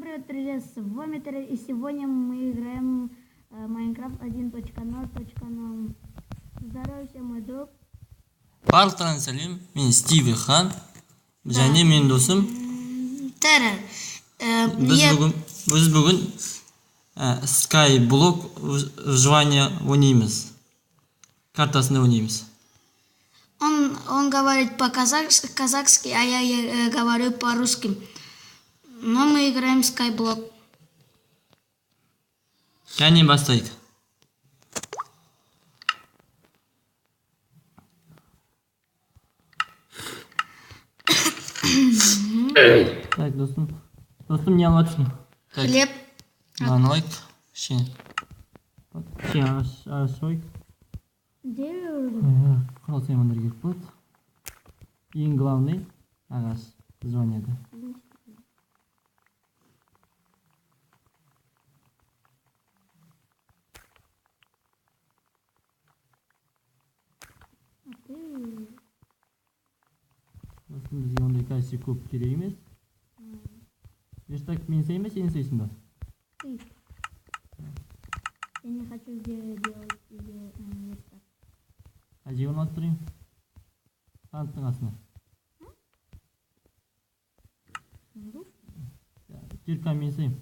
привет, друзья, с вами Терри, и сегодня мы играем Minecraft 1.0.0. Здорово, всем, мой друг. Барлықтарыңызға сәлем, мен Стиви Хан және менің досым. Терри. Біз бүгін Skyblock выживание ойнаймыз. Картасында ойнаймыз. Он говорит по-казахски, а я говорю по-русски. Но мы играем в Skyblock. Кәне бастайық. Так, достым не алып жатсың? Хлеб. Мынаны алайық. Кішкене ағаш ойық. Құрал саймандар керек болады. Ең главный ағаш звонияда. Бізге ондай кәсіп көп керек емес. Верстак мен sayayım mı, сен sayısın ба? Я не хочу делать верстак. Әже оны атырайын. Танттың астына. Кирка мен sayayım.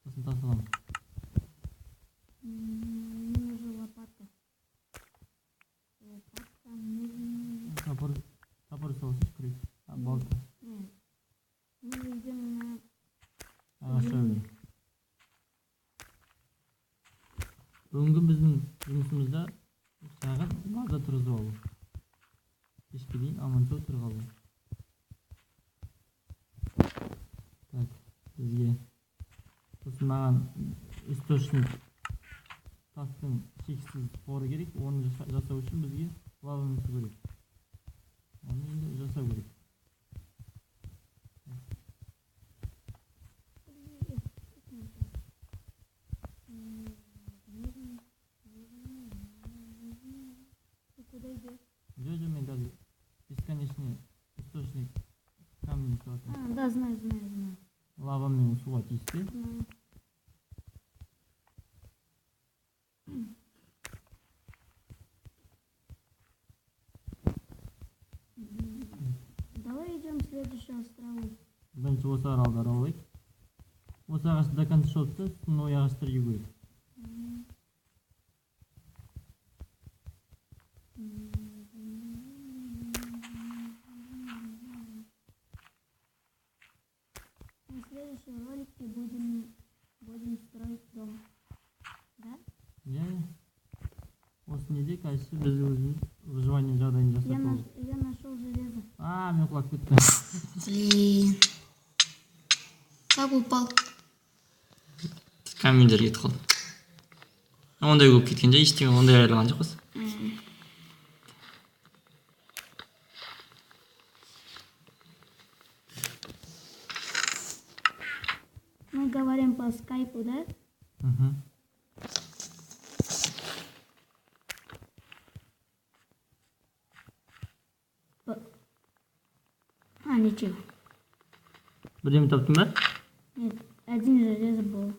Сосын тасыламын. Мне нужна лопата. Лопата нужна. Топор салсыз күрек. Балта. Нет. Мы идем на... Ағаша. Бүгінгі біздің жұмысымызда саған база тұрғызып алу. Кешке дейін аман-сау тұрып алу. Так, бізге сосын маған источник тастың шексіз қоры керек. Оны жасау үшін бізге лава су керек. Оны енді жасау керек. Джоджо, мен даже бесконечный источник камня сатып. Да, знаю. Лава мен суға тиісті. Давай идем к следующему острову. Бірінші осы аралдары алайық. Осы ағашты до конца шотты, сосын ой ағаштар егу. В следующем ролике будем строить дом. Да? Я осы неде кәсі біз өзіміз выживание жағдайын жасап алдық. Я нашел железо. Мен құлап кеттім. Блин. Как упал? Камендер кетіп қалды. Ондай көп кеткен жай, ештеңе ондай айырылған жоқпыз. Мы говорим по скайпу, да? Ничего. Бірдеме таптың ба? Нет, один железо был.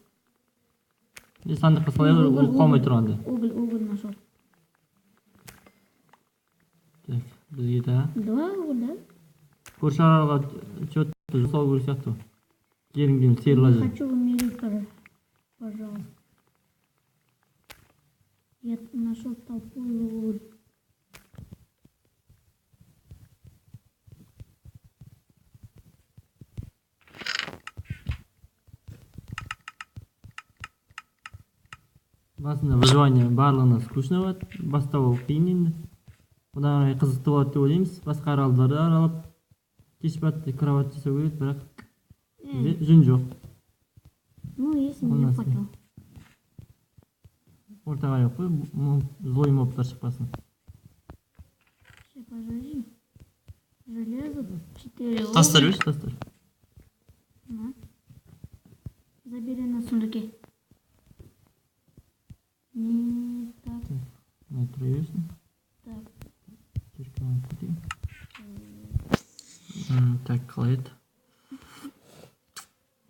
Сандыққа салайық, ол қалмай тұрғанда. Уголь нашел. Так, бізге да. Два угля. Көрші аралға чөтті жасау керек сияқты. Жеріңден сиырлар. Хочу умереть, пожалуйста. Я нашел толпу уголь. Басында выживание барлығына скучно болады, бастау қиын енді. Одан қарай қызықты болады деп ойлаймыз. Басқа аралдарды аралап, кеш батты кровать жасау керек, бірақ жүн жоқ. Ну, если не хотел. Ортаға жоқ қой, злой мобтар шықпасын. Подожди. Железо 4. Тастар өш, тастар. Забери на сундуке. Так. Не троюсың. Так. Кешкімен кетейін. Так, қалай еді?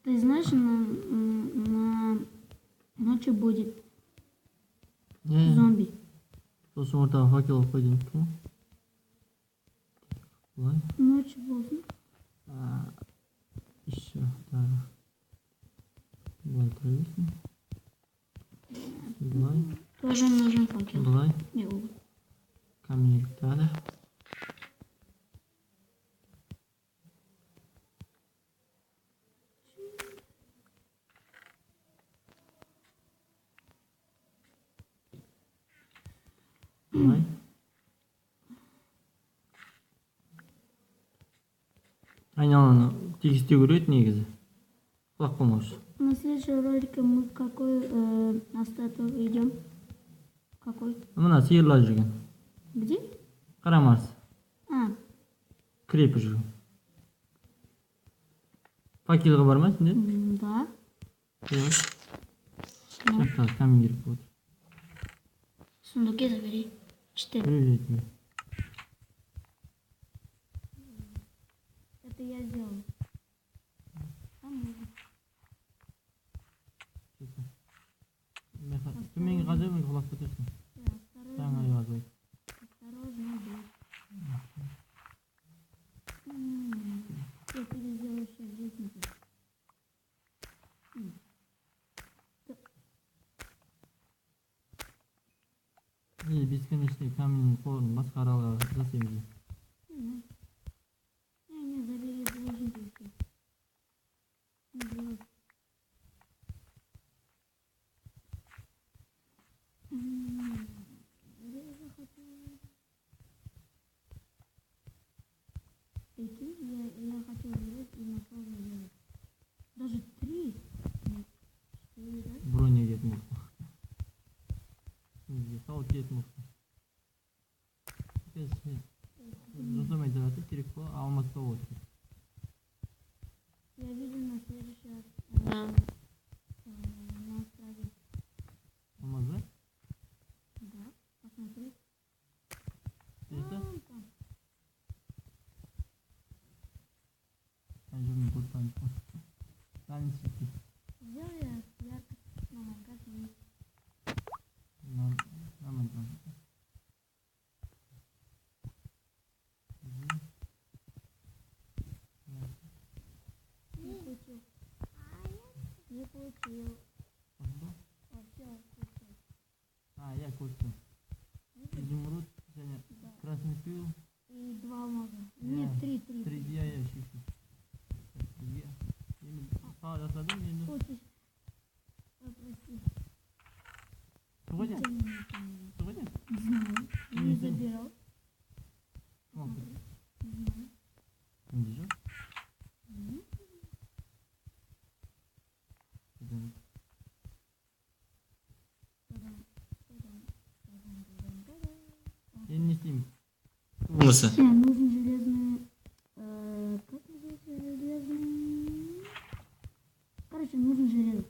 Ты знаешь, на ночью будет зомби. Сосын ортаға факел алып қой деймін ғой. Былай. Ночью болсын. Еще, да. Былай тұра берсін. Былай. Тоже нужен факел. Былай. Не угол. Камень тағы. Былай. Айналаны тегістеу керек негізі. Құлап қалмаушы. На следующем ролике мы в какой остаток идем? Какой? Мына сиырлар жүрген. Где? Қарамарс. Крепі жүрген. Факелға бар ма сендер? Да. Сейчас камень керек болады. В сундуке забери. 4. Привет. Это я сделал. Төменге қазір мен құлап кетерсің. Жаңа аяқ қой. Осторожно, будь. Я переделаю все здесь. Бесконечный камень қорын басқа аралға жасаймыз. Не, забери, положите все. Я хотел взять и нашел железо. Даже 3. Броня кетіп мұқты. Сауыт кетіп мұқты. Жасамай жараты керек қой, алмаска болады. Я вижу на следующий раз. На острове. Алмаз, да? Да, посмотри. Это? Там. Жүрмін көрсем. Дәлін сөйтті. Сделай яркость на Майнкрафт. Нормально. Не получил. Вообще получил. Я көрсем. Изумруд, және красный пил. И 2 алмаза. Нет, 3. 3, я шесть. Бізге. Енді сау жасадым, енді. Хочешь? Прости. Сегодня? Не знаю. Не забирал. Смотри. Не знаю. Кімде жоқ? Енді не істейміз? Болмаса. Нужен железный... Как называется железный? Короче, нужен железо.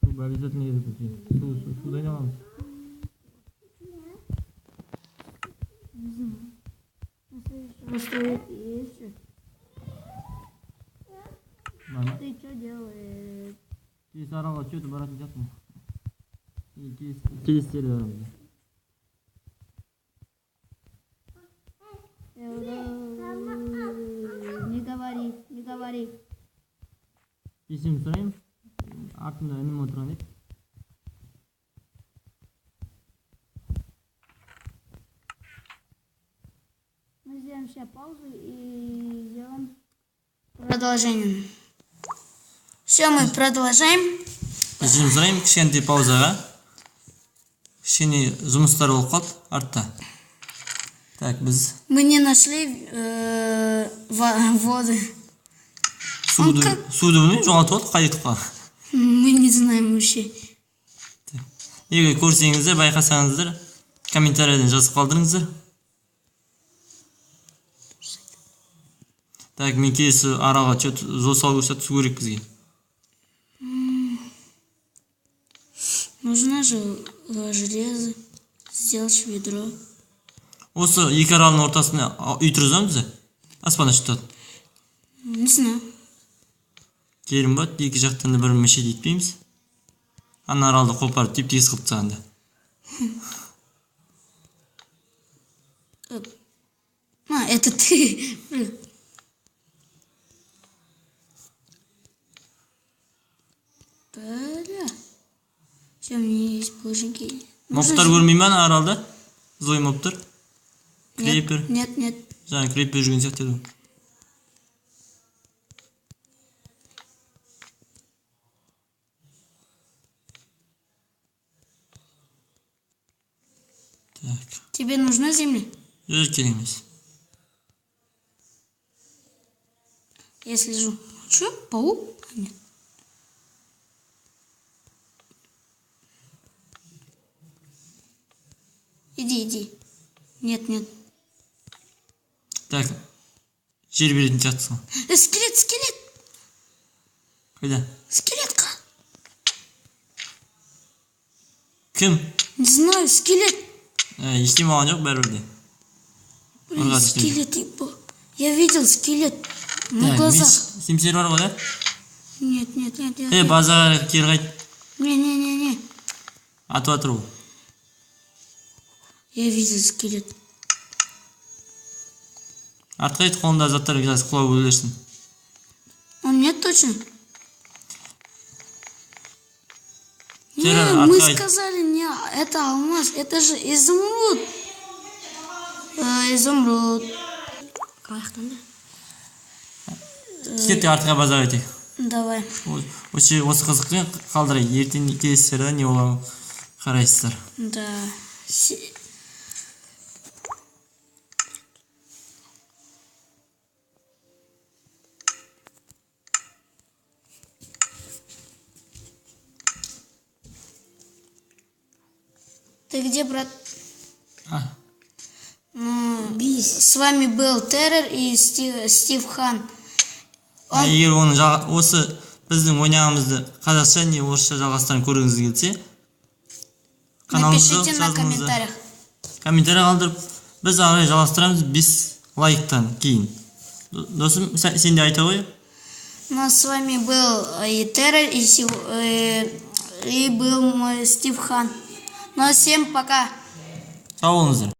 Су обязательно керек бізге. Судан аламыз. Не знаю. На следующий раз стоит есть. Ты что делаешь? Кейс аралға чөті баратын жатмын. Кейстері арамыз. Не говори. Есімді сұрайын. Артында інім отырған еді. Мы сделаем сейчас паузу и сделаем продолжение. Все, мы продолжаем. Есімді сұрайын, кішкентай паузаға. Кішкене жұмыстар болып қалды артта. Так, біз... Мы не нашли воды. Суды білмей жоғалтып отыр, қай тұққа. Мы не знаем вообще. Егер көрсеңіздер, байқасаңыздар, комментарийден жазып қалдырыңыздар. Так, мен келесі араға салу көрсет су керек бізге. Нужно же железо, сделать ведро. Осы екі аралдың ортасына үй тұрғызамыз бізде. Аспан ашып тұрады. Не знаю. Керім бат, екі жақтан да бірін мешет етпейміз. Ана аралды қопарып теп-тегіс қылып тастағанда. Это ты. Бля. Все, у меня есть булыжники. Моптар көрмей ма ана аралда? Злой моптар. Крейпер. Нет, нет. Жаңа крейпер жүрген сияқты еді. Так. Тебе нужна земля? Жоқ керек емес. Я слежу. Че? Паук? Нет. Иди. Нет, нет. Так. Жер беретін сияқтысың. Скелет. Қайда? Скелетка. Кім? Не знаю, скелет. Ештеме алған жоқ бәрібір де. Блин, скелет. Я видел скелет. На Так, глазах. Семсер бар ғой, да? Нет. Базаға кері қайт. Не. Атып атыр ол. Я видел скелет. Артқа қайт, қолында заттар қазір құлап өлерсін. Он нет точно? Тері, Не, артқа мы қайт. сказали, не, это алмаз, это же изумруд. Изумруд. Кетті артқа базаға етек. Давай. Осы қызықпен қалдырайық. Ертең келесіздер, не оған қарайсыздар. Да. Ты где, брат? С вами был Террор и Стив Хан. Егер осы біздің ойнағымызды қазақша не орысша жалғастырып көргіңіз келсе, напишите на комментариях. Комментарий қалдырып, біз ары жалғастырамыз 5 лайктан кейін. Досым, сен де айта ғой. Ну, с вами был и Террор, и был мой Стив Хан. Ну, всем пока. Сау болыңыздар.